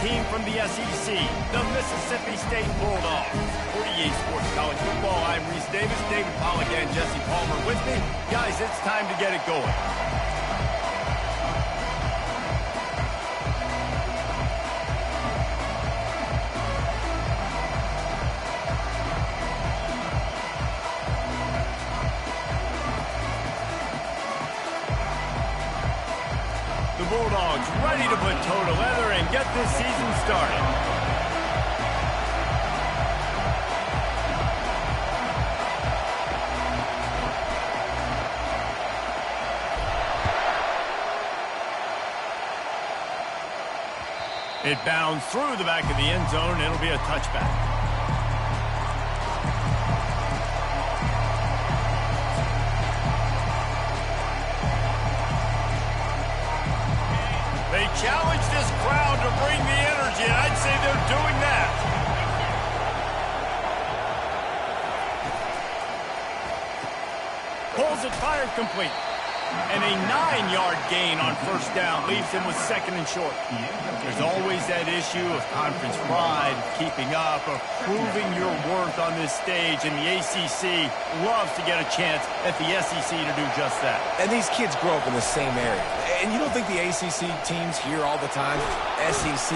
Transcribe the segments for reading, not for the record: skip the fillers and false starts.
team from the SEC, the Mississippi State Bulldogs. 48 Sports College Football, I'm Reese Davis, David Pollack, and Jesse Palmer with me. Guys, it's time to get it going. The Bulldogs ready to put toe to leather and get this season started. It bounds through the back of the end zone, and it'll be a touchback. They challenge this crowd to bring the energy, and I'd say they're doing that. Pulls it, fired, complete. And a 9-yard gain on first down leaves him with second and short. There's always that issue of conference pride, keeping up, of proving your worth on this stage, and the ACC loves to get a chance at the SEC to do just that. And these kids grow up in the same area. And you don't think the ACC teams hear all the time, SEC,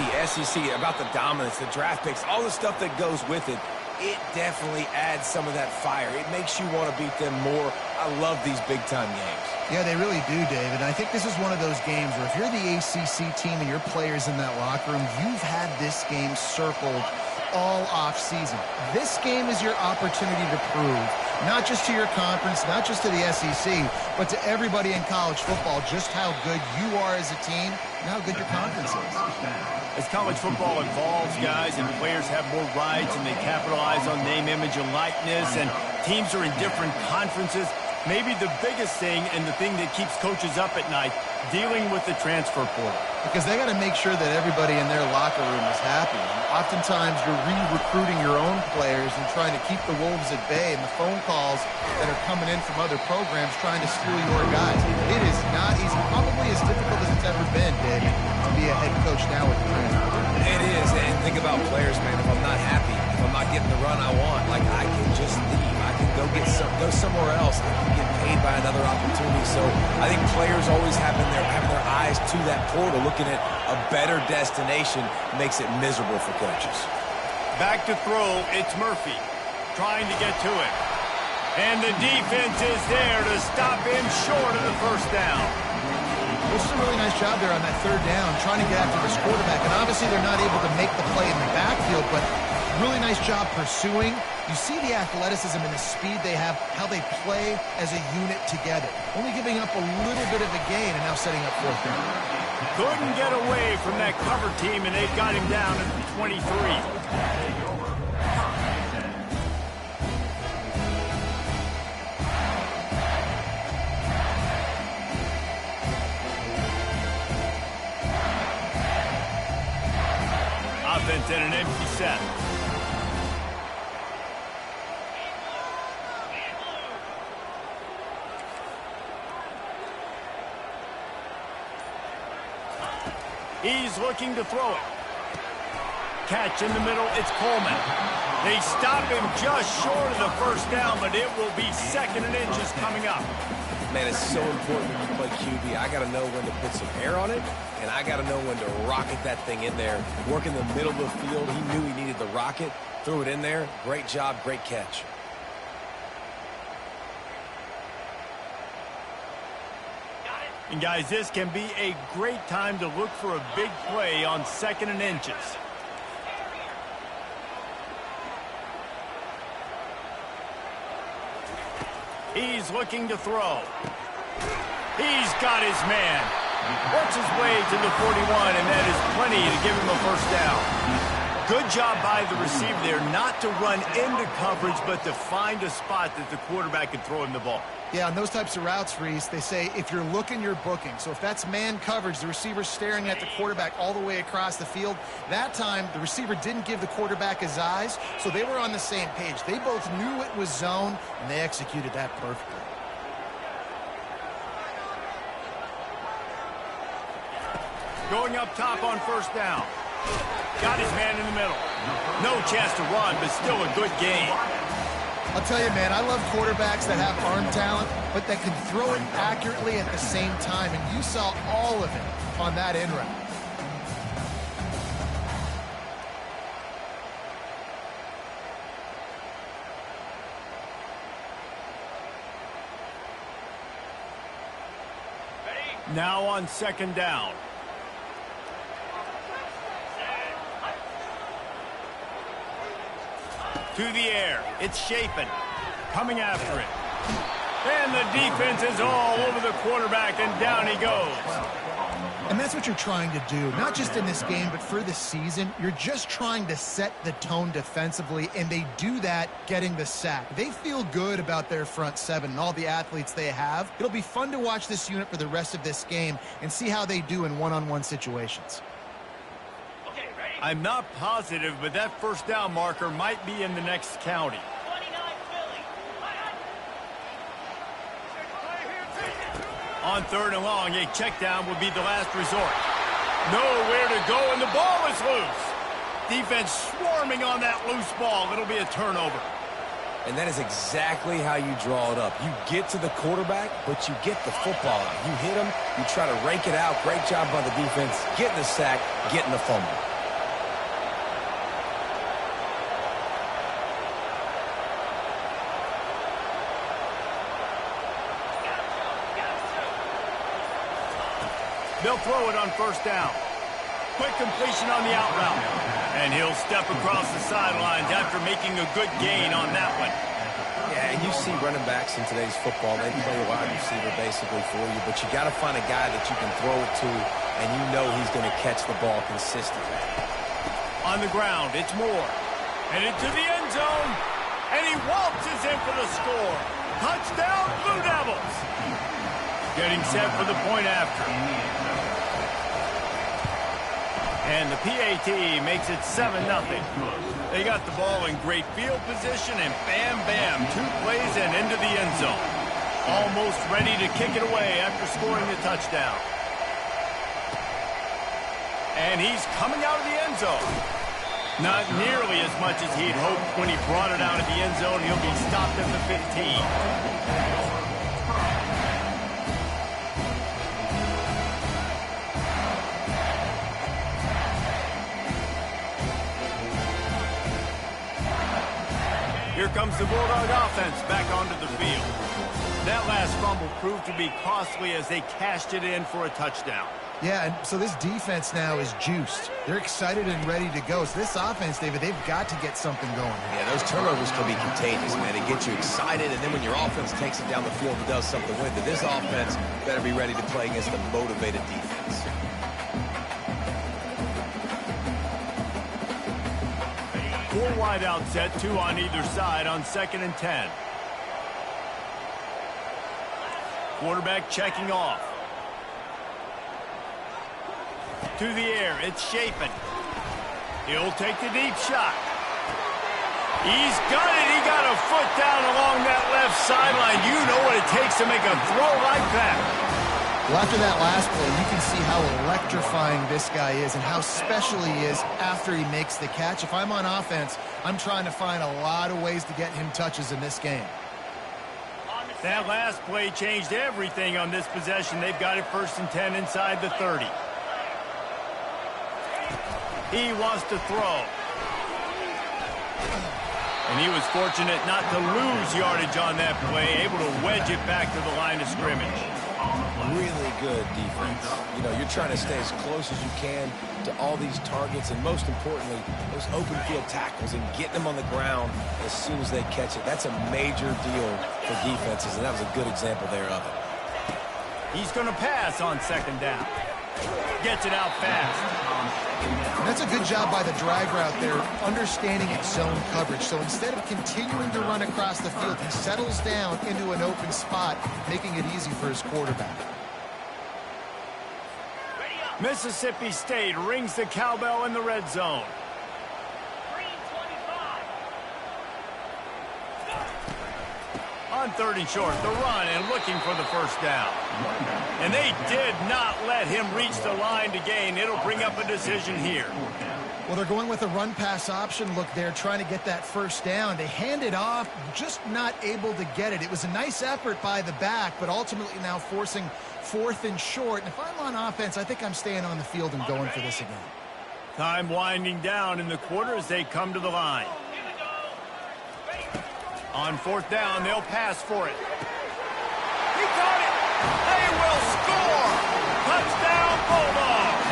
about the dominance, the draft picks, all the stuff that goes with it. It definitely adds some of that fire. It makes you want to beat them more. I love these big-time games. Yeah, they really do, David. I think this is one of those games where if you're the ACC team and your players in that locker room, you've had this game circled all off-season. This game is your opportunity to prove, not just to your conference, not just to the SEC, but to everybody in college football, just how good you are as a team and how good your conference is. As college football evolves, guys, and players have more rights and they capitalize on name, image, and likeness, and teams are in different conferences, maybe the biggest thing and the thing that keeps coaches up at night, dealing with the transfer portal. Because they got to make sure that everybody in their locker room is happy. And oftentimes you're re-recruiting your own players and trying to keep the wolves at bay, and the phone calls that are coming in from other programs trying to steal your guys. It is not easy, probably as difficult as it's ever been, David, to be a head coach now with the transfer. It is, and think about players, man. If I'm not happy, if I'm not getting the run I want, like, I can just leave. I can go somewhere else. I can get paid by another opportunity. So I think players always having their eyes to that portal, looking at a better destination, makes it miserable for coaches. Back to throw, it's Murphy trying to get to it. And the defense is there to stop him short of the first down. Which is a really nice job there on that third down, trying to get after this quarterback. And obviously they're not able to make the play in the backfield, but really nice job pursuing. You see the athleticism and the speed they have, how they play as a unit together. Only giving up a little bit of a gain and now setting up fourth down. Couldn't get away from that cover team, and they've got him down at the 23. Offense at an empty set. He's looking to throw it. Catch in the middle, it's Coleman. They stop him just short of the first down, but it will be second and inches coming up. Man, it's so important when you play QB. I got to know when to put some air on it, and I got to know when to rocket that thing in there. Work in the middle of the field. He knew he needed the rocket. Threw it in there. Great job, great catch. And guys, this can be a great time to look for a big play on second and inches. He's looking to throw. He's got his man. Works his way to the 41, and that is plenty to give him a first down. Good job by the receiver there not to run into coverage, but to find a spot that the quarterback can throw him the ball. Yeah, on those types of routes, Reese, they say if you're looking, you're booking. So if that's man coverage, the receiver's staring at the quarterback all the way across the field. That time, the receiver didn't give the quarterback his eyes, so they were on the same page. They both knew it was zone, and they executed that perfectly. Going up top on first down. Got his man in the middle. No chance to run, but still a good game. I'll tell you, man, I love quarterbacks that have arm talent, but that can throw it accurately at the same time, and you saw all of it on that end route. Now on second down. To the air. It's Chapin. Coming after it. And the defense is all over the quarterback, and down he goes. And that's what you're trying to do, not just in this game, but for the season. You're just trying to set the tone defensively, and they do that getting the sack. They feel good about their front seven and all the athletes they have. It'll be fun to watch this unit for the rest of this game and see how they do in one-on-one situations. I'm not positive, but that first down marker might be in the next county. On third and long, a check down would be the last resort. Nowhere to go, and the ball is loose. Defense swarming on that loose ball. It'll be a turnover. And that is exactly how you draw it up. You get to the quarterback, but you get the football out. You hit him, you try to rake it out. Great job by the defense, getting the sack, getting the fumble. They'll throw it on first down. Quick completion on the out route. And he'll step across the sidelines after making a good gain on that one. Yeah, and you see running backs in today's football, they play a wide receiver basically for you, but you got to find a guy that you can throw it to, and you know he's going to catch the ball consistently. On the ground, it's Moore. Headed to the end zone, and he waltzes in for the score. Touchdown, Blue Devils. Getting set for the point after. And the PAT makes it 7-0. They got the ball in great field position, and bam, bam, 2 plays and into the end zone. Almost ready to kick it away after scoring the touchdown. And he's coming out of the end zone. Not nearly as much as he'd hoped when he brought it out of the end zone. He'll be stopped at the 15. Here comes the Bulldog offense back onto the field. That last fumble proved to be costly as they cashed it in for a touchdown. Yeah, and so this defense now is juiced. They're excited and ready to go. So this offense, David, they've got to get something going. Yeah, those turnovers can be contagious, man. It gets you excited, and then when your offense takes it down the field and does something with it, this offense better be ready to play against a motivated defense. Four wide out set, 2 on either side on 2nd and 10. Quarterback checking off. To the air, it's Chapin. He'll take the deep shot. He's got it. He got a foot down along that left sideline. You know what it takes to make a throw like that. Well, after that last play, you can see how electrifying this guy is and how special he is after he makes the catch. If I'm on offense, I'm trying to find a lot of ways to get him touches in this game. That last play changed everything on this possession. They've got it 1st and 10 inside the 30. He wants to throw. And he was fortunate not to lose yardage on that play, able to wedge it back to the line of scrimmage. Really good defense. You know, you're trying to stay as close as you can to all these targets, and most importantly, those open field tackles and getting them on the ground as soon as they catch it. That's a major deal for defenses, and that was a good example there of it. He's going to pass on 2nd down. Gets it out fast. And that's a good job by the drag route there, understanding its zone coverage. So instead of continuing to run across the field, he settles down into an open spot, making it easy for his quarterback. Mississippi State rings the cowbell in the red zone. On On 3rd and short, the run and looking for the first down. And they did not let him reach the line to gain. It'll bring up a decision here. Well, they're going with a run-pass option. Look, they're trying to get that first down. They hand it off, just not able to get it. It was a nice effort by the back, but ultimately now forcing 4th and short. And if I'm on offense, I think I'm staying on the field and going for this again. Time winding down in the quarter as they come to the line. On 4th down, they'll pass for it. He got it! They will score! Touchdown, Bulldogs!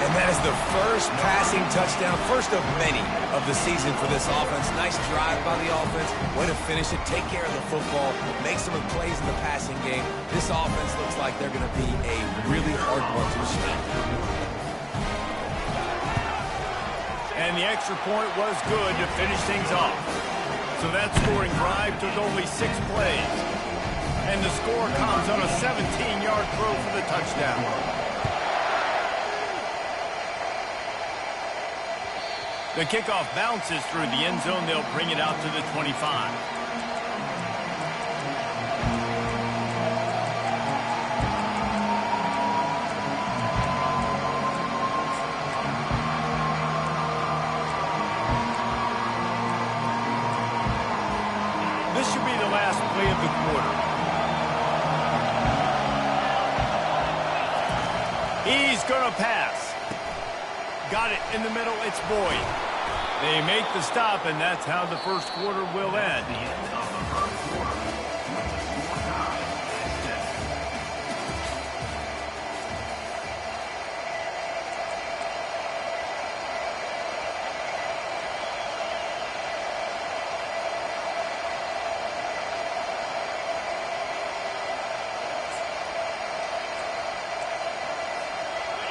And that is the first passing touchdown, first of many of the season for this offense. Nice drive by the offense. Way to finish it, take care of the football, make some of the plays in the passing game. This offense looks like they're going to be a really hard one to stop. And the extra point was good to finish things off. So that scoring drive took only 6 plays. And the score comes on a 17-yard throw for the touchdown. The kickoff bounces through the end zone. They'll bring it out to the 25. This should be the last play of the quarter. He's going to pass. Got it in the middle. It's Boyd. They make the stop, and that's how the first quarter will end.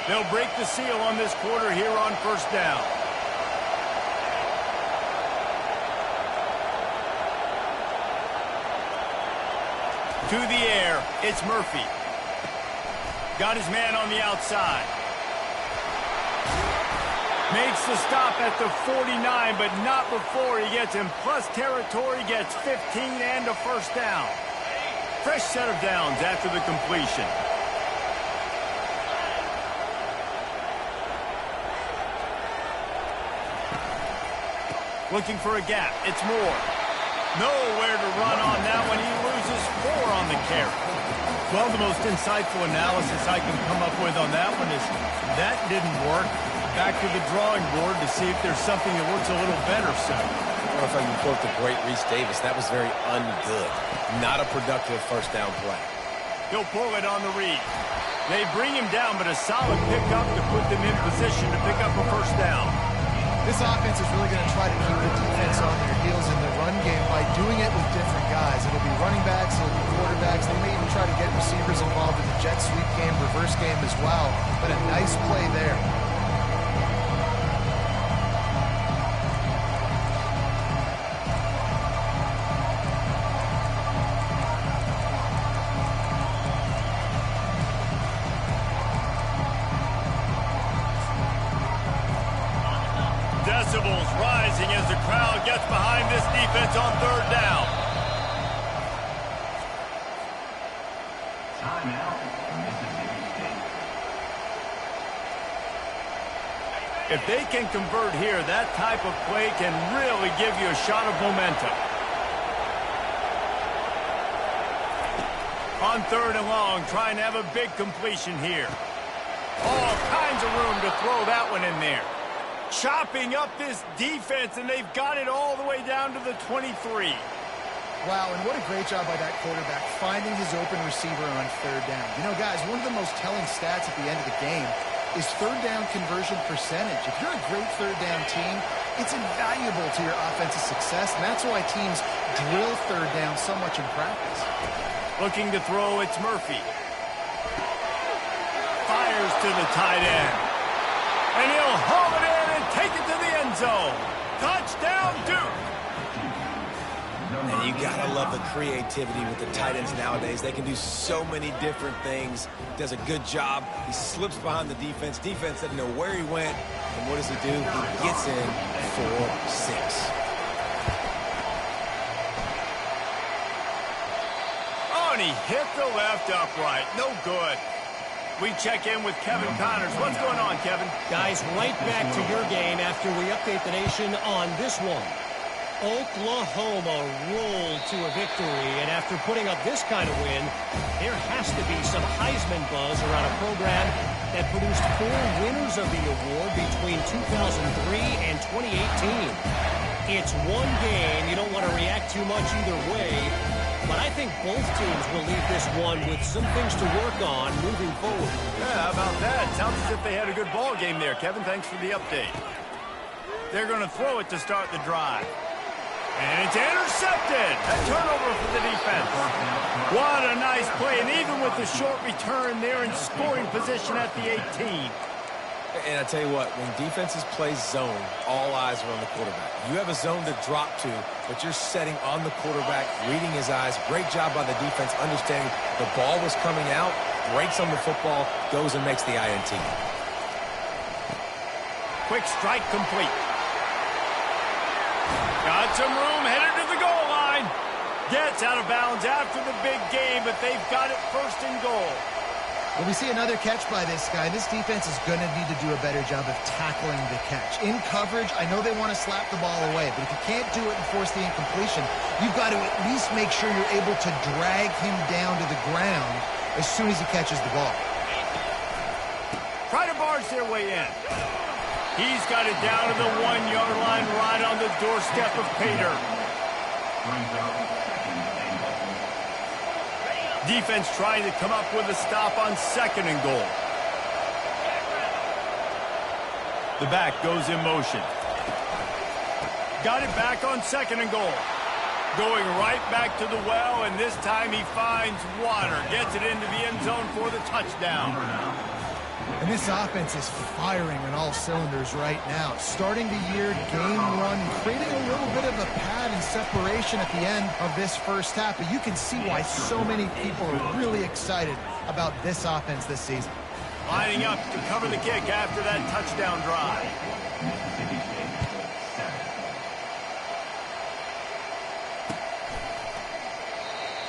They'll break the seal on this quarter here on 1st down. To the air, it's Murphy. Got his man on the outside. Makes the stop at the 49, but not before he gets in plus territory, gets 15 and a first down. Fresh set of downs after the completion. Looking for a gap. It's Moore. Nowhere to run on that one. He loses 4 on the carry. Well, the most insightful analysis I can come up with on that one is that didn't work. Back to the drawing board to see if there's something that works a little better, sir. I don't know if I can quote the great Reese Davis. That was very ungood. Not a productive first down play. He'll pull it on the read. They bring him down, but a solid pickup to put them in position to pick up a first down. This offense is really going to try to keep the defense on their heels in the run game by doing it with different guys. It'll be running backs, it'll be quarterbacks. They may even try to get receivers involved in the jet sweep game, reverse game as well. But a nice play there. Decibels rising as the crowd gets behind this defense on 3rd down. Timeout, Mississippi State. If they can convert here, that type of play can really give you a shot of momentum. On 3rd and long, trying to have a big completion here. All kinds of room to throw that one in there. Chopping up this defense, and they've got it all the way down to the 23. Wow, and what a great job by that quarterback, finding his open receiver on 3rd down. You know, guys, one of the most telling stats at the end of the game is 3rd down conversion percentage. If you're a great 3rd down team, it's invaluable to your offensive success, and that's why teams drill 3rd down so much in practice. Looking to throw, it's Murphy. Fires to the tight end. And he'll haul it in and take it to the end zone. Touchdown, Duke. And you gotta love the creativity with the tight ends nowadays. They can do so many different things. Does a good job. He slips behind the defense. Defense doesn't know where he went. And what does he do? He gets in for 6. he hit the left upright. No good. We check in with Kevin Connors. What's going on, Kevin? Guys, right back to your game after we update the nation on this one. Oklahoma rolled to a victory, and after putting up this kind of win, there has to be some Heisman buzz around a program that produced 4 winners of the award between 2003 and 2018. It's one game. You don't want to react too much either way, but I think both teams will leave this one with some things to work on moving forward. Yeah, how about that? Sounds as if they had a good ball game there, Kevin. Thanks for the update. They're going to throw it to start the drive. And it's intercepted. A turnover for the defense. What a nice play. And even with the short return, they're in scoring position at the 18. And I tell you what, when defenses play zone, all eyes are on the quarterback. You have a zone to drop to, but you're setting on the quarterback, reading his eyes. Great job by the defense, understanding the ball was coming out, breaks on the football, goes and makes the INT. Quick strike complete. Got some room, headed to the goal line. Gets out of bounds after the big game, but they've got it first and goal. Well, we see another catch by this guy. This defense is going to need to do a better job of tackling the catch. In coverage, I know they want to slap the ball away, but if you can't do it and force the incompletion, you've got to at least make sure you're able to drag him down to the ground as soon as he catches the ball. Try to barge their way in. He's got it down to the 1-yard line right on the doorstep of Pater. Defense trying to come up with a stop on 2nd and goal. The back goes in motion. Got it back on 2nd and goal. Going right back to the well, and this time he finds water. Gets it into the end zone for the touchdown. And this offense is firing on all cylinders right now. Starting the year, game 1, creating a little bit of a pad and separation at the end of this first half. But you can see why so many people are really excited about this offense this season. Lining up to cover the kick after that touchdown drive.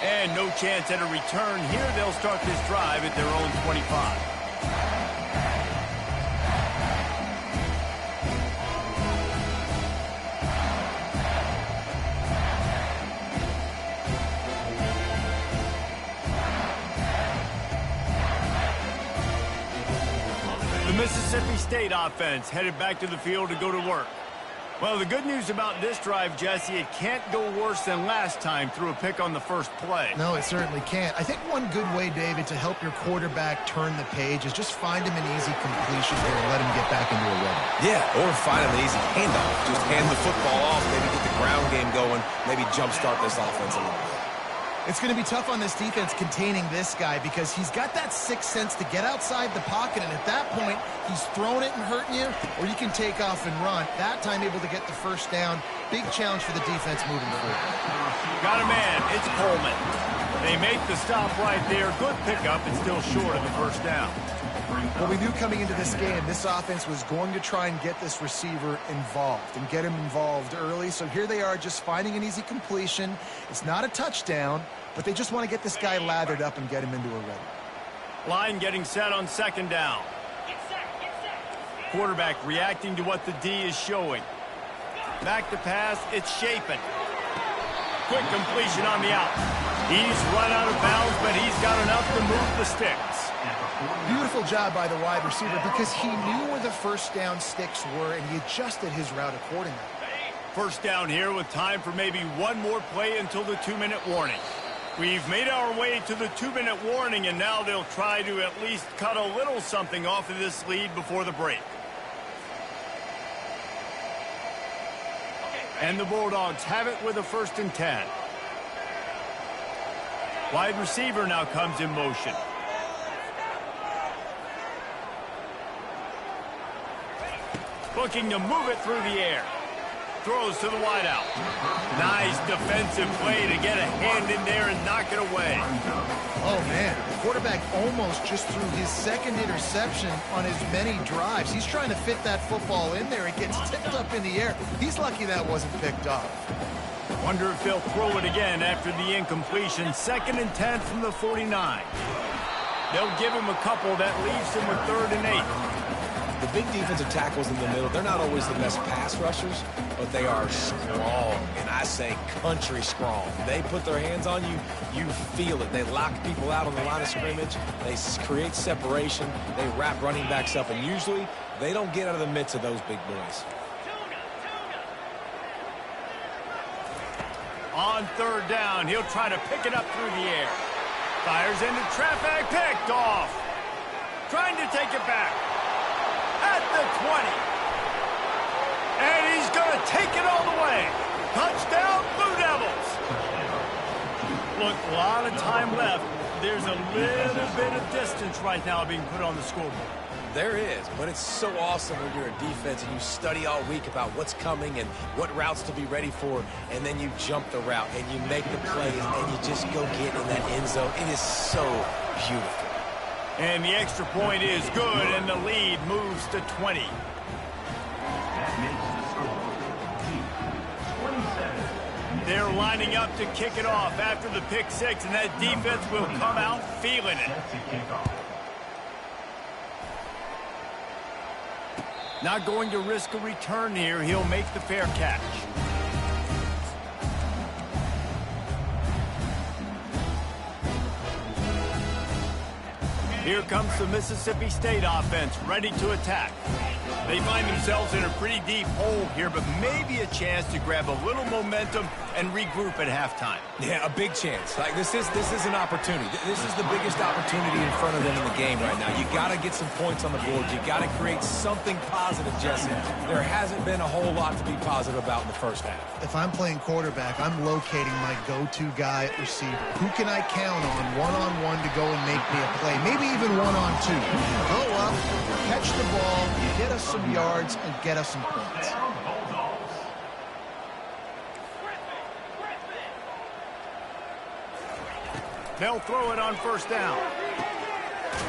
And no chance at a return here. They'll start this drive at their own 25. Mississippi State offense headed back to the field to go to work. Well, the good news about this drive, Jesse, it can't go worse than last time through a pick on the first play. No, it certainly can't. I think one good way, David, to help your quarterback turn the page is just find him an easy completion here and let him get back into a rhythm. Yeah, or find him an easy handoff. Just hand the football off, maybe get the ground game going, maybe jumpstart this offense a little bit. It's going to be tough on this defense containing this guy because he's got that sixth sense to get outside the pocket, and at that point, he's throwing it and hurting you, or you can take off and run. That time able to get the first down. Big challenge for the defense moving forward. Got a man. It's Coleman. They make the stop right there. Good pickup. It's still short of the first down. Well, we knew coming into this game, this offense was going to try and get this receiver involved and get him involved early. So here they are just finding an easy completion. It's not a touchdown, but they just want to get this guy lathered up and get him into a rhythm. Line getting set on 2nd down. Quarterback reacting to what the D is showing. Back to pass. It's Shapen. Quick completion on the out. He's run out of bounds, but he's got enough to move the sticks. Beautiful job by the wide receiver because he knew where the first down sticks were and he adjusted his route accordingly. First down here with time for maybe one more play until the 2-minute warning. We've made our way to the 2-minute warning, and now they'll try to at least cut a little something off of this lead before the break. And the Bulldogs have it with a 1st and 10. Wide receiver now comes in motion. Looking to move it through the air. Throws to the wideout. Nice defensive play to get a hand in there and knock it away. Oh, man. The quarterback almost just threw his 2nd interception on as many drives. He's trying to fit that football in there. It gets tipped up in the air. He's lucky that wasn't picked off. Wonder if they'll throw it again after the incompletion. 2nd and 10 from the 49. They'll give him a couple. That leaves him with 3rd and 8. The big defensive tackles in the middle, they're not always the best pass rushers, but they are strong, and I say country strong. They put their hands on you, you feel it. They lock people out on the line of scrimmage. They create separation. They wrap running backs up, and usually they don't get out of the midst of those big boys. On 3rd down, he'll try to pick it up through the air. Fires into traffic, picked off. Trying to take it back. At the 20. And he's going to take it all the way. Touchdown, Blue Devils. Look, a lot of time left. There's a little bit of distance right now being put on the scoreboard. There is, but it's so awesome when you're a defense and you study all week about what's coming and what routes to be ready for, and then you jump the route and you make the plays and you just go get in that end zone. It is so beautiful. And the extra point is good, and the lead moves to 20. That makes the score 27. They're lining up to kick it off after the pick six, and that defense will come out feeling it. That's a kickoff. Not going to risk a return here. He'll make the fair catch. Here comes the Mississippi State offense, ready to attack. They find themselves in a pretty deep hole here, but maybe a chance to grab a little momentum and regroup at halftime. Yeah, a big chance. Like this is an opportunity. This is the biggest opportunity in front of them in the game right now. You got to get some points on the board. You got to create something positive, Jesse. There hasn't been a whole lot to be positive about in the first half. If I'm playing quarterback, I'm locating my go-to guy at receiver. Who can I count on one-on-one to go and make me a play? Maybe even one-on-two. Go up, catch the ball, get us some yards, and get us some points. They'll throw it on 1st down.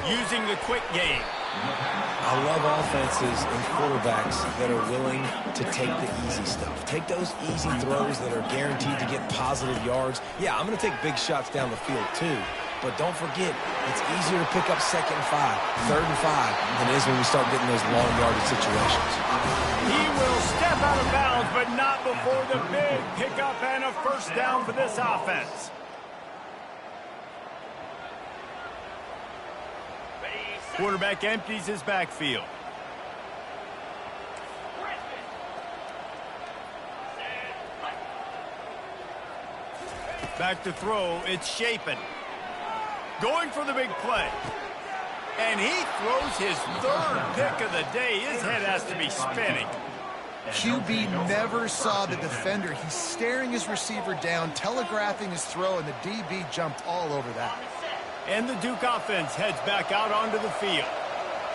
Using the quick game. I love offenses and quarterbacks that are willing to take the easy stuff. Take those easy throws that are guaranteed to get positive yards. Yeah, I'm going to take big shots down the field too. But don't forget, it's easier to pick up 2nd and 5, 3rd and 5 than it is when we start getting those long yardage situations. He will step out of bounds, but not before the big pickup and a 1st down for this offense. Quarterback empties his backfield. Back to throw, it's Shapen. Going for the big play. And he throws his 3rd pick of the day. His head has to be spinning. QB never saw the defender. He's staring his receiver down, telegraphing his throw, and the DB jumped all over that. And the Duke offense heads back out onto the field.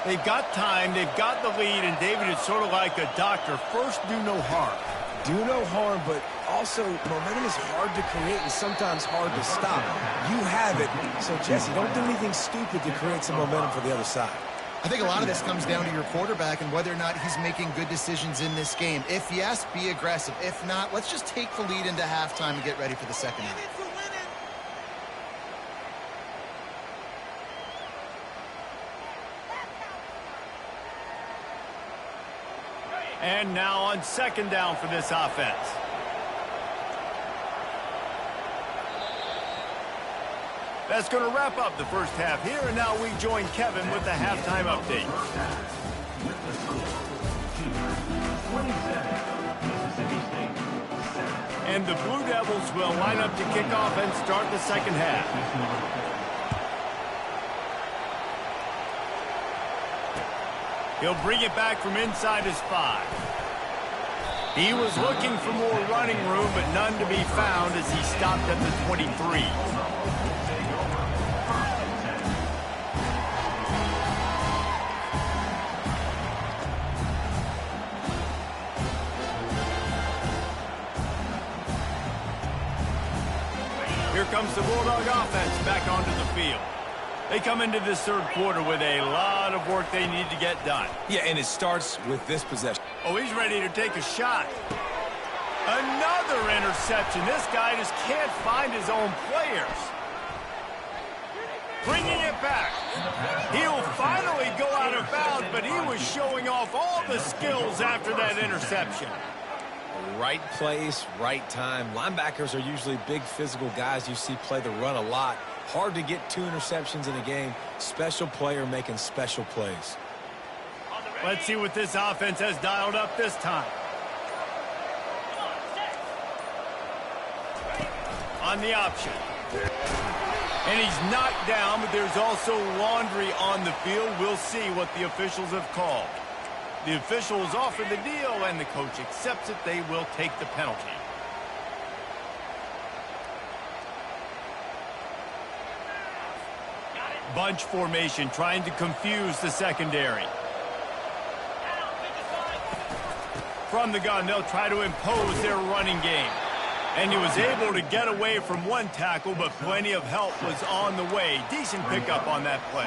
They've got time, they've got the lead, and David is sort of like a doctor. First, do no harm. Do no harm, but also momentum is hard to create and sometimes hard to stop. You have it, so Jesse, don't do anything stupid to create some momentum for the other side. I think a lot of this comes down to your quarterback and whether or not he's making good decisions in this game. If yes, be aggressive. If not, let's just take the lead into halftime and get ready for the second half. And now on 2nd down for this offense. That's going to wrap up the first half here, and now we join Kevin with the halftime update. With the score 27, Mississippi State 7. And the Blue Devils will line up to kick off and start the second half. He'll bring it back from inside his 5. He was looking for more running room, but none to be found as he stopped at the 23. Here comes the Bulldog offense back onto the field. They come into this 3rd quarter with a lot of work they need to get done. Yeah, and it starts with this possession. Oh, he's ready to take a shot. Another interception. This guy just can't find his own players. Bringing it back. He'll finally go out of bounds, but he was showing off all the skills after that interception. Right place, right time. Linebackers are usually big physical guys you see play the run a lot. Hard to get 2 interceptions in a game. Special player making special plays. Let's see what this offense has dialed up this time. On the option. And he's knocked down, but there's also laundry on the field. We'll see what the officials have called. The officials offer the deal, and the coach accepts it. They will take the penalty. Bunch formation, trying to confuse the secondary. From the gun, they'll try to impose their running game. And he was able to get away from one tackle, but plenty of help was on the way. Decent pickup on that play.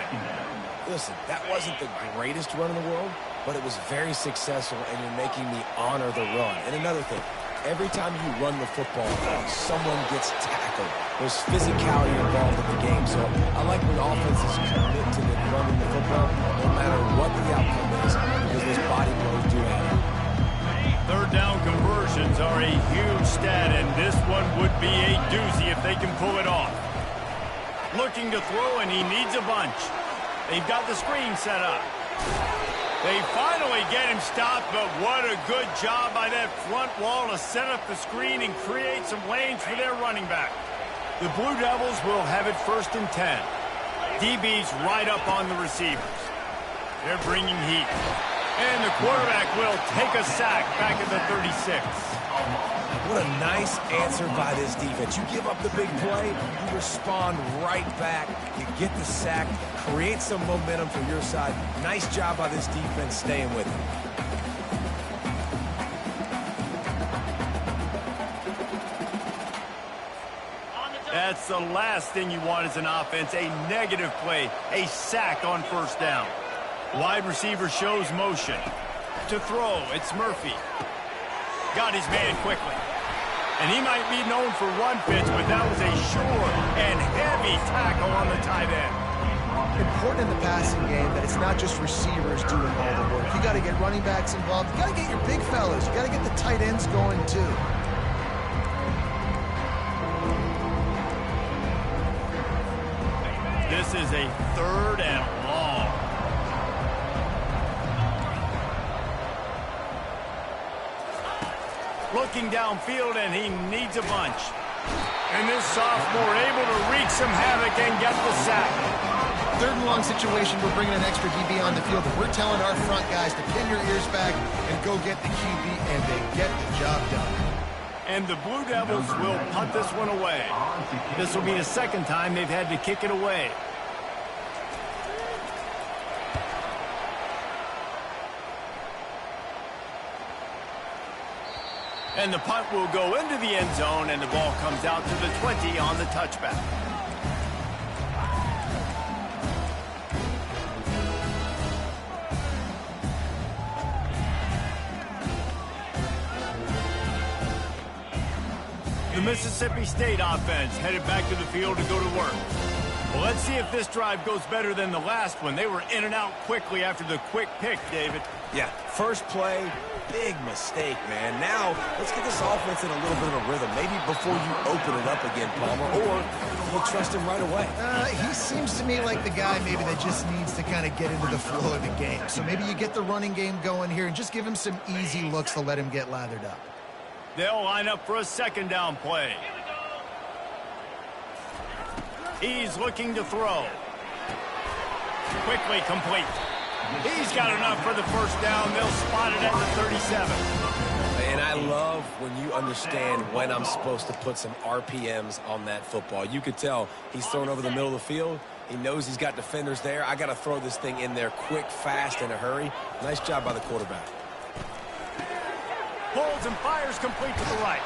Listen, that wasn't the greatest run in the world, but it was very successful, and you're making me honor the run. And another thing, every time you run the football, someone gets tackled. There's physicality involved in the game, so I like when offenses commit to running the football, no matter what the outcome is, because those body blows do add. Third down conversions are a huge stat, and this one would be a doozy if they can pull it off. Looking to throw, and he needs a bunch. They've got the screen set up. They finally get him stopped, but what a good job by that front wall to set up the screen and create some lanes for their running back. The Blue Devils will have it 1st and 10. DB's right up on the receivers. They're bringing heat. And the quarterback will take a sack back at the 36. What a nice answer by this defense. You give up the big play, you respond right back, you get the sack, create some momentum for your side. Nice job by this defense staying with it. That's the last thing you want as an offense, a negative play, a sack on 1st down. Wide receiver shows motion. To throw, it's Murphy. Got his man quickly. And he might be known for run fits, but that was a sure and heavy tackle on the tight end. Important in the passing game that it's not just receivers doing all the work. You got to get running backs involved. You got to get your big fellas. You got to get the tight ends going too. This is a 3rd and long. Looking downfield, and he needs a bunch. And this sophomore able to wreak some havoc and get the sack. 3rd and long situation, we're bringing an extra DB on the field. We're telling our front guys to pin your ears back and go get the QB, and they get the job done. And the Blue Devils will punt this one away. This will be the 2nd time they've had to kick it away. And the punt will go into the end zone, and the ball comes out to the 20 on the touchback. The Mississippi State offense headed back to the field to go to work. Well, let's see if this drive goes better than the last one. They were in and out quickly after the quick pick, David. Yeah, first play, big mistake, man. Now, let's get this offense in a little bit of a rhythm. Maybe before you open it up again, Palmer, or we'll trust him right away. He seems to me like the guy maybe that just needs to kind of get into the flow of the game. So maybe you get the running game going here and just give him some easy looks to let him get lathered up. They'll line up for a 2nd down play. He's looking to throw. Quickly complete. He's got enough for the 1st down. They'll spot it at the 37. And I love when you understand when I'm supposed to put some RPMs on that football. You could tell he's thrown over the middle of the field. He knows he's got defenders there. I got to throw this thing in there quick, fast, in a hurry. Nice job by the quarterback. Pulls and fires complete to the right.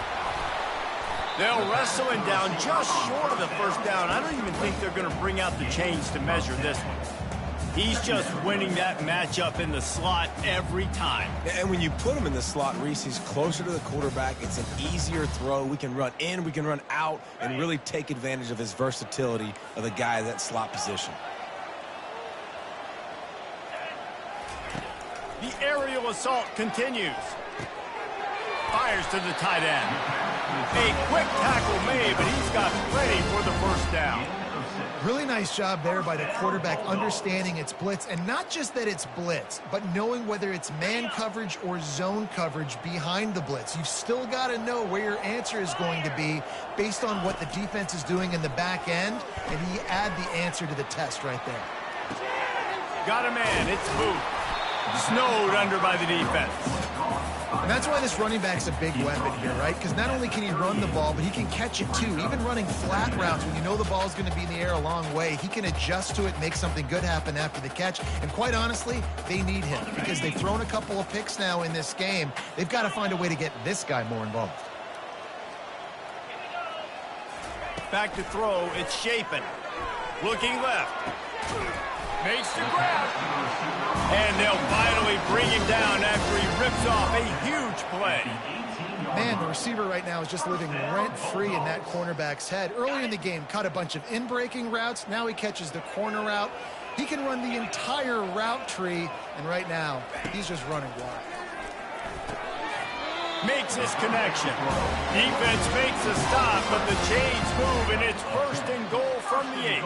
They'll wrestle him down just short of the 1st down. I don't even think they're going to bring out the chains to measure this one. He's just winning that matchup in the slot every time. And when you put him in the slot, Reese, he's closer to the quarterback. It's an easier throw. We can run in, we can run out, and really take advantage of his versatility of the guy in that slot position. The aerial assault continues. Fires to the tight end. A quick tackle made, but he's got plenty for the first down. Really nice job there by the quarterback understanding it's blitz, and not just that it's blitz, but knowing whether it's man coverage or zone coverage behind the blitz. You've still got to know where your answer is going to be based on what the defense is doing in the back end, and he add the answer to the test right there. Got a man, it's Booth. Snowed under by the defense. And that's why this running back's a big weapon here, right? Because not only can he run the ball, but he can catch it too. Even running flat routes when you know the ball's going to be in the air a long way, he can adjust to it, make something good happen after the catch. And quite honestly, they need him because they've thrown a couple of picks now in this game. They've got to find a way to get this guy more involved. Back to throw, it's Shapen. Looking left. Makes the grab. And they'll finally bring him down after he rips off a huge play. Man, the receiver right now is just living rent-free in that cornerback's head. Early in the game, caught a bunch of in-breaking routes. Now he catches the corner route. He can run the entire route tree, and right now, he's just running wild. Makes his connection. Defense makes a stop, but the chains move, and it's first and goal from the 8.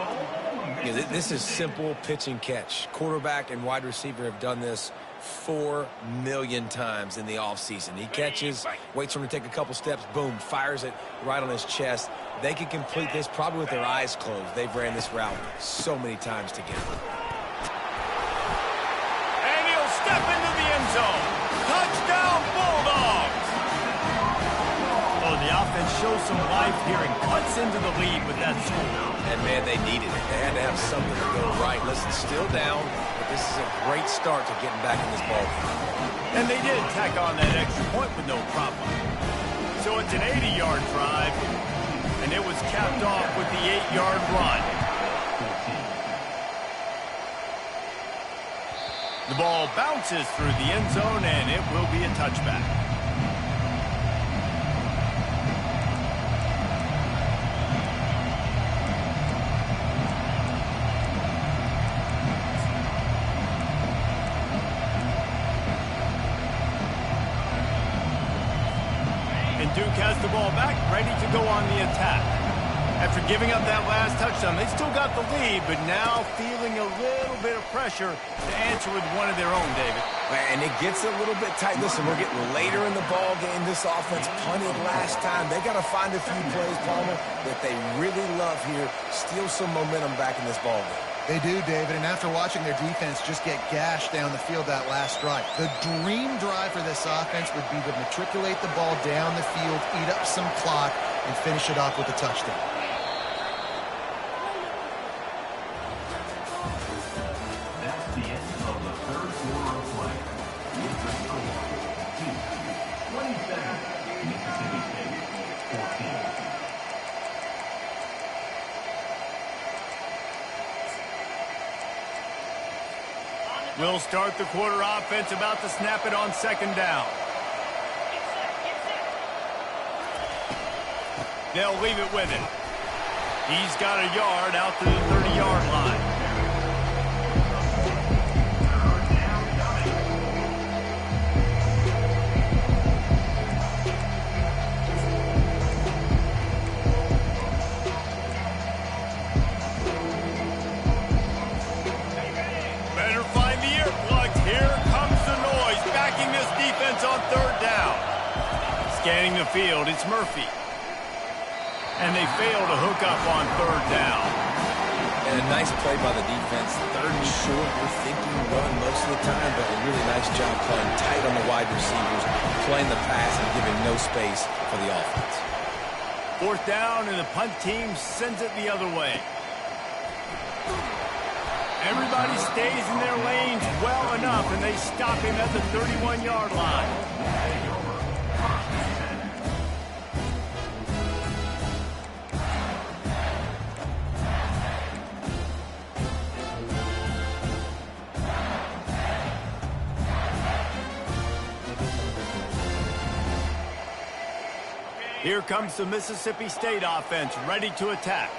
Yeah, this is simple pitch and catch. Quarterback and wide receiver have done this 4 million times in the offseason. He catches, waits for him to take a couple steps, boom, fires it right on his chest. They can complete this probably with their eyes closed. They've ran this route so many times together. And he'll step into the end zone. Touchdown, Bulldogs! Oh, the offense shows some life here and cuts into the lead with that score. And, man, they needed it. They had to have something to go right. Listen, still down, but this is a great start to getting back in this ball game. And they did tack on that extra point with no problem. So it's an 80-yard drive, and it was capped off with the 8-yard run. The ball bounces through the end zone, and it will be a touchback. Duke has the ball back, ready to go on the attack. After giving up that last touchdown, they still got the lead, but now feeling a little bit of pressure to answer with one of their own, David. And it gets a little bit tight. Listen, we're getting later in the ball game. This offense punted last time. They got to find a few plays, Palmer, that they really love here. Steal some momentum back in this ball game. They do, David, and after watching their defense just get gashed down the field that last drive, the dream drive for this offense would be to matriculate the ball down the field, eat up some clock, and finish it off with a touchdown. That's the end of the third quarter of play. It's a score. 27, Mississippi State, 14. We'll start the quarter offense, about to snap it on second down. They'll leave it with him. He's got a yard out to the 30-yard line. Scanning the field, it's Murphy. And they fail to hook up on third down. And a nice play by the defense. Third and short, you're thinking run most of the time, but a really nice job playing tight on the wide receivers, playing the pass and giving no space for the offense. Fourth down, and the punt team sends it the other way. Everybody stays in their lanes well enough, and they stop him at the 31-yard line. Here comes the Mississippi State offense ready to attack.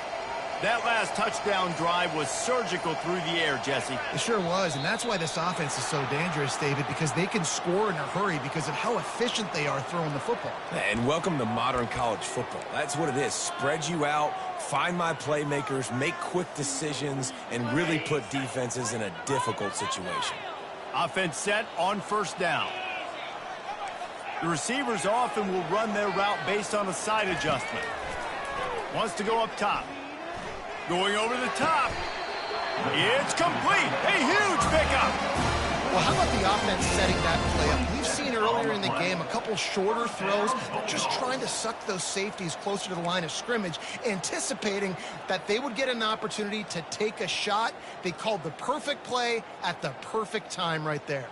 That last touchdown drive was surgical through the air, Jesse. It sure was, and that's why this offense is so dangerous, David, because they can score in a hurry because of how efficient they are throwing the football. And welcome to modern college football. That's what it is. Spread you out, find my playmakers, make quick decisions, and really put defenses in a difficult situation. Offense set on first down. The receivers often will run their route based on a side adjustment. Wants to go up top. Going over the top. It's complete. A huge pickup. Well, how about the offense setting that play up? We've seen earlier in the game a couple shorter throws, just trying to suck those safeties closer to the line of scrimmage, anticipating that they would get an opportunity to take a shot. They called the perfect play at the perfect time right there.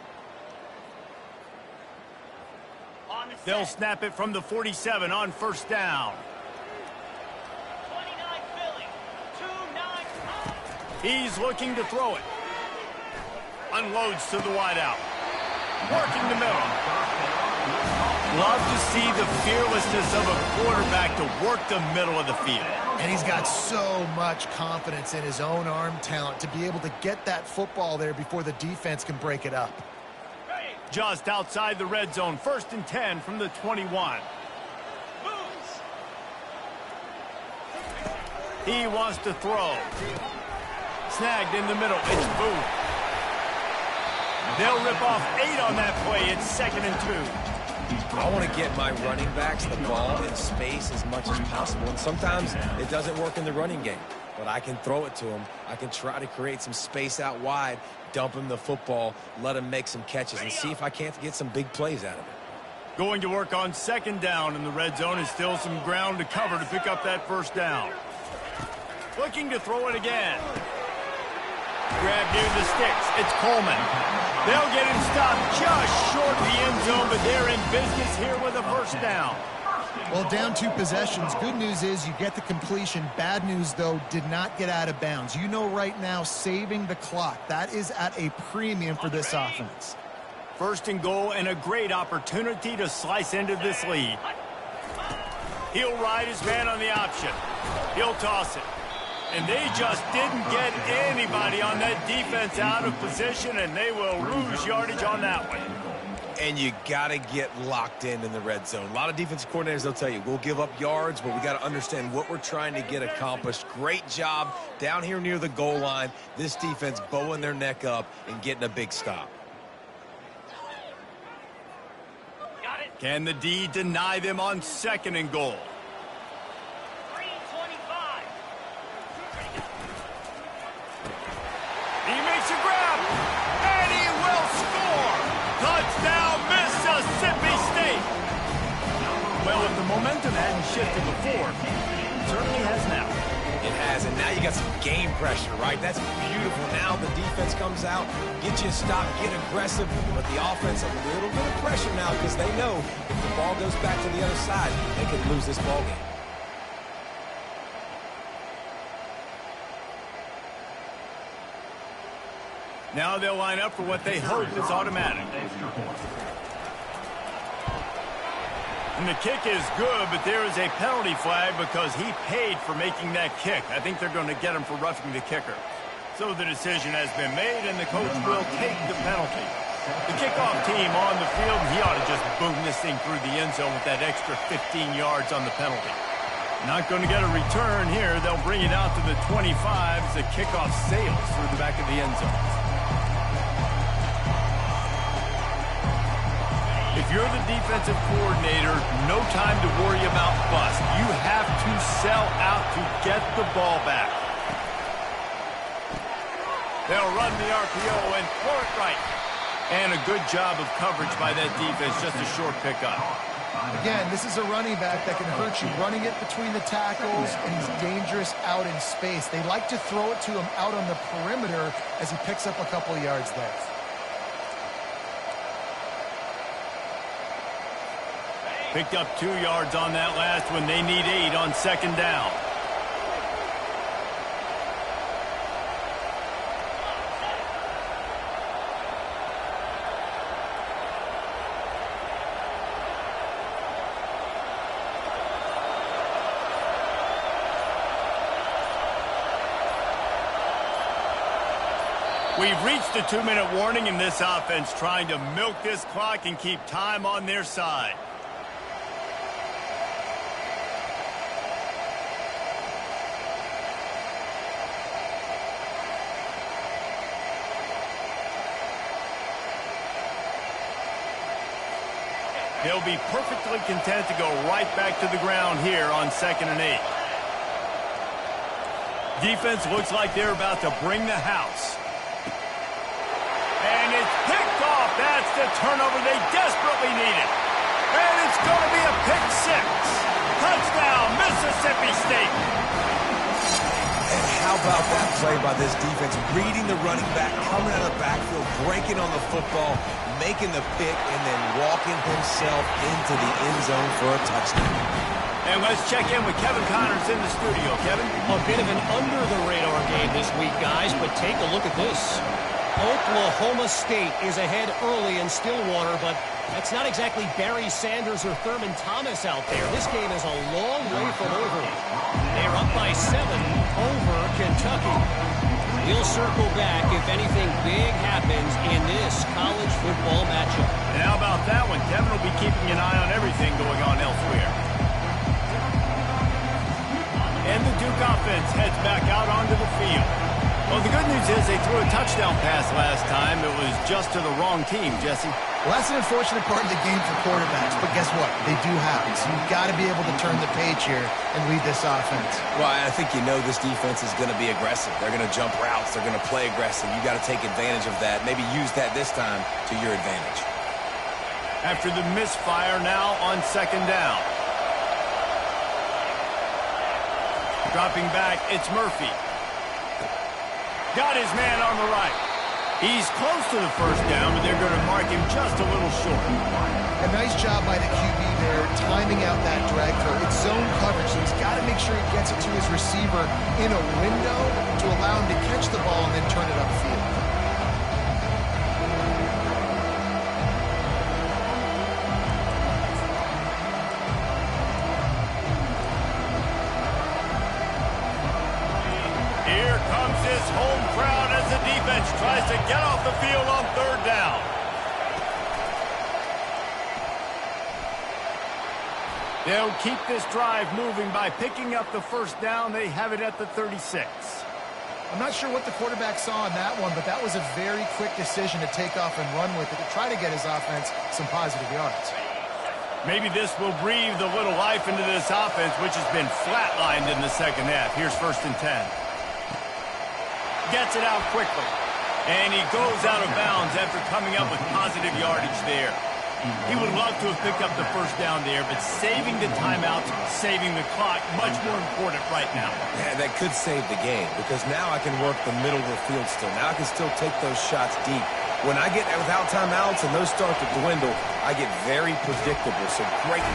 They'll snap it from the 47 on first down. He's looking to throw it. Unloads to the wideout. Working the middle. Love to see the fearlessness of a quarterback to work the middle of the field. And he's got so much confidence in his own arm talent to be able to get that football there before the defense can break it up. Just outside the red zone, 1st and 10 from the 21. He wants to throw. Snagged in the middle. It's Booth. They'll rip off 8 on that play. It's 2nd and 2. I want to get my running backs the ball in space as much as possible. And sometimes it doesn't work in the running game. But I can throw it to him. I can try to create some space out wide, dump him the football, let him make some catches, and see if I can't get some big plays out of it. Going to work on 2nd down in the red zone. Is still some ground to cover to pick up that 1st down. Looking to throw it again. Grab near the sticks. It's Coleman. They'll get him stopped just short of the end zone, but they're in business here with a 1st down. Well, down 2 possessions. Good news is you get the completion. Bad news, though, did not get out of bounds. You know right now, saving the clock. That is at a premium for this offense. 1st and goal and a great opportunity to slice into this lead. He'll ride his man on the option. He'll toss it. And they just didn't get anybody on that defense out of position, and they will lose yardage on that one. And you got to get locked in the red zone. A lot of defensive coordinators, they'll tell you, we'll give up yards, but we got to understand what we're trying to get accomplished. Great job down here near the goal line. This defense bowing their neck up and getting a big stop. Can the D deny them on 2nd and goal? He makes a grab, and he will score! Touchdown, Mississippi State! Well, if the momentum hadn't shifted before, it certainly has now. It has, and now you got some game pressure, right? That's beautiful. Now the defense comes out, get you a stop, get aggressive, but the offense a little bit of pressure now because they know if the ball goes back to the other side, they could lose this ball game. Now they'll line up for what they hope is automatic. And the kick is good, but there is a penalty flag because he paid for making that kick. I think they're going to get him for roughing the kicker. So the decision has been made, and the coach will take the penalty. The kickoff team on the field, he ought to just boom this thing through the end zone with that extra 15 yards on the penalty. Not going to get a return here. They'll bring it out to the 25 as the kickoff sails through the back of the end zone. If you're the defensive coordinator, no time to worry about bust. You have to sell out to get the ball back. They'll run the RPO and throw it right. And a good job of coverage by that defense, just a short pickup. Again, this is a running back that can hurt you, running it between the tackles, and he's dangerous out in space. They like to throw it to him out on the perimeter as he picks up a couple of yards there. Picked up 2 yards on that last one. They need 8 on 2nd down. We've reached the 2-minute warning in this offense, trying to milk this clock and keep time on their side. They'll be perfectly content to go right back to the ground here on 2nd and 8. Defense looks like they're about to bring the house. And it's picked off. That's the turnover they desperately needed. And it's going to be a pick 6. Touchdown, Mississippi State. And how about that play by this defense? Reading the running back, coming out of the backfield, breaking on the football, making the pick, and then walking himself into the end zone for a touchdown. And let's check in with Kevin Connors in the studio. Kevin? A bit of an under-the-radar game this week, guys, but take a look at this. Oklahoma State is ahead early in Stillwater, but that's not exactly Barry Sanders or Thurman Thomas out there. This game is a long way from over. They're up by 7 over Kentucky. We'll circle back if anything big happens in this college football matchup. And how about that one? Kevin will be keeping an eye on everything going on elsewhere. And the Duke offense heads back out onto the field. Well, the good news is they threw a touchdown pass last time. It was just to the wrong team, Jesse. Well, that's an unfortunate part of the game for quarterbacks, but guess what? They do happen. So you've got to be able to turn the page here and lead this offense. Well, I think you know this defense is going to be aggressive. They're going to jump routes. They're going to play aggressive. You got to take advantage of that. Maybe use that this time to your advantage. After the misfire now on 2nd down. Dropping back, it's Murphy. Got his man on the right. He's close to the first down, but they're going to mark him just a little short. A nice job by the QB there, timing out that drag throw. It's zone coverage, so he's got to make sure he gets it to his receiver in a window to allow him to catch the ball and then turn it upfield. Here comes his home crowd as the defense tries to get off the field on 3rd down. They'll keep this drive moving by picking up the first down. They have it at the 36. I'm not sure what the quarterback saw on that one, but that was a very quick decision to take off and run with it to try to get his offense some positive yards. Maybe this will breathe a little life into this offense, which has been flatlined in the second half. Here's 1st and 10. Gets it out quickly. And he goes out of bounds after coming up with positive yardage there. He would love to have picked up the first down there, but saving the timeouts, saving the clock, much more important right now. Yeah, that could save the game because now I can work the middle of the field still. Now I can still take those shots deep. When I get without timeouts and those start to dwindle, I get very predictable. So great.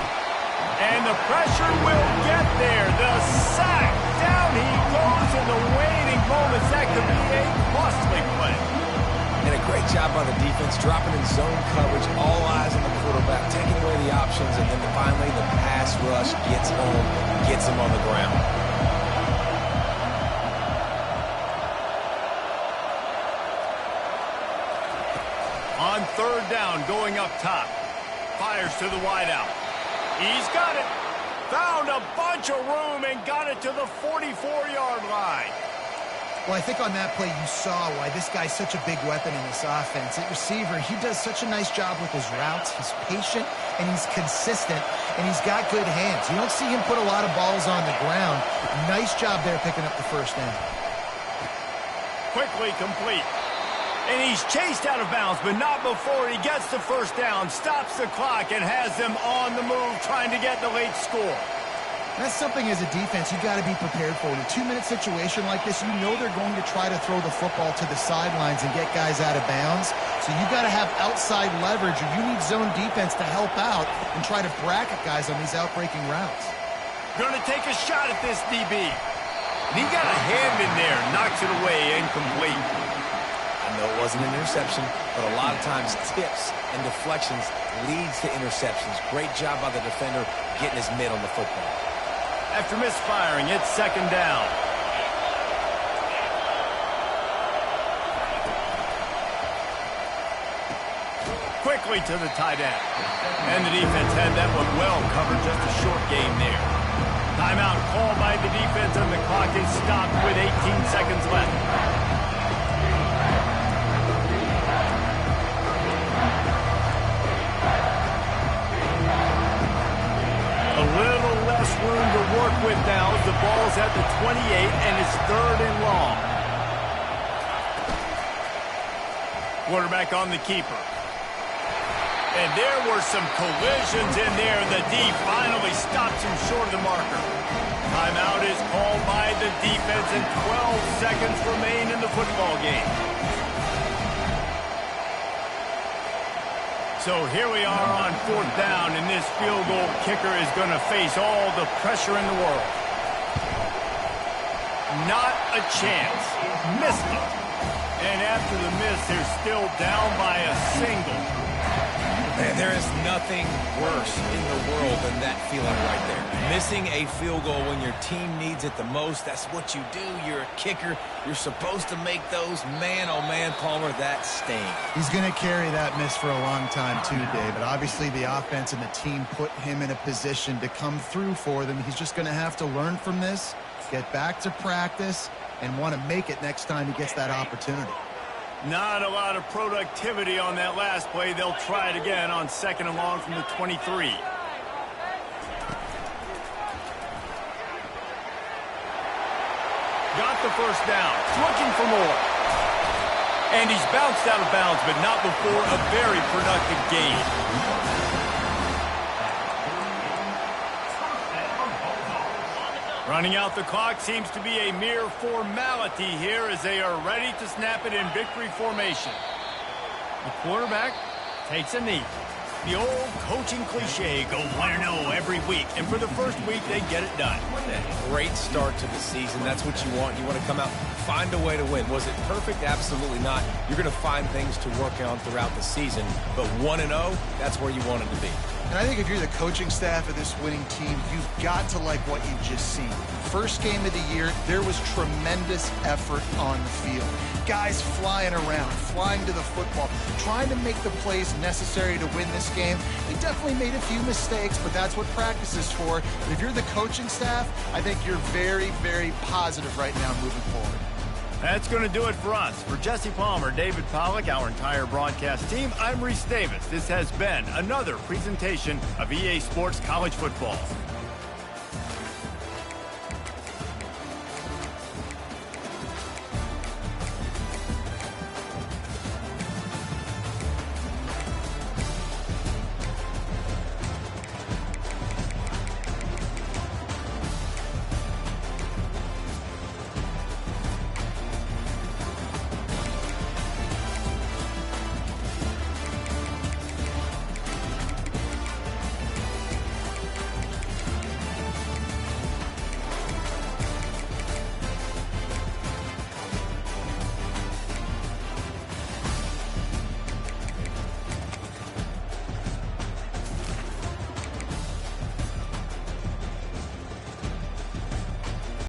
And the pressure will get there. The sack. Down he goes in the waning moments. That could be a costly play. And a great job by the defense, dropping in zone coverage, all eyes on the quarterback, taking away the options, and then finally the pass rush gets home, gets him on the ground. On 3rd down, going up top. Fires to the wideout. He's got it. Found a bunch of room and got it to the 44-yard line. Well, I think on that play you saw why this guy's such a big weapon in this offense. At receiver, he does such a nice job with his routes. He's patient, and he's consistent, and he's got good hands. You don't see him put a lot of balls on the ground. Nice job there picking up the first down. Quickly complete. And he's chased out of bounds, but not before he gets the first down, stops the clock, and has them on the move trying to get the late score. That's something as a defense you've got to be prepared for. In a 2-minute situation like this, you know they're going to try to throw the football to the sidelines and get guys out of bounds. So you've got to have outside leverage, or you need zone defense to help out and try to bracket guys on these outbreaking routes. Going to take a shot at this DB. And he got a hand in there, knocks it away, incomplete. I know it wasn't an interception, but a lot of times tips and deflections leads to interceptions. Great job by the defender getting his mid on the football. After misfiring, it's 2nd down. quickly to the tight end. And the defense had that one well covered, just a short game there. Timeout called by the defense, and the clock is stopped with 18 seconds left. A little less room to work with now as the ball's at the 28 and it's 3rd and long. Quarterback on the keeper. And there were some collisions in there. The D finally stops him short of the marker. Timeout is called by the defense and 12 seconds remain in the football game. So here we are on 4th down, and this field goal kicker is going to face all the pressure in the world. Not a chance. Missed it. And after the miss, they're still down by a single. Man, there is nothing worse in the world than that feeling right there. Missing a field goal when your team needs it the most, that's what you do. You're a kicker. You're supposed to make those. Man, oh man, Palmer, that stings. He's going to carry that miss for a long time too, David. Obviously, the offense and the team put him in a position to come through for them. He's just going to have to learn from this, get back to practice, and want to make it next time he gets that opportunity. Not a lot of productivity on that last play. They'll try it again on 2nd and long from the 23. Got the first down. Looking for more. And he's bounced out of bounds, but not before a very productive gain. Running out the clock seems to be a mere formality here as they are ready to snap it in victory formation. The quarterback takes a knee. The old coaching cliche, go 1-0 every week, and for the first week, they get it done. Great start to the season. That's what you want. You want to come out, find a way to win. Was it perfect? Absolutely not. You're going to find things to work on throughout the season, but 1-0, that's where you want it to be. And I think if you're the coaching staff of this winning team, you've got to like what you've just seen. First game of the year, there was tremendous effort on the field. Guys flying around, flying to the football, trying to make the plays necessary to win this game. They definitely made a few mistakes, but that's what practice is for. But if you're the coaching staff, I think you're very, very positive right now moving forward. That's going to do it for us. For Jesse Palmer, David Pollack, our entire broadcast team, I'm Reese Davis. This has been another presentation of EA Sports College Football.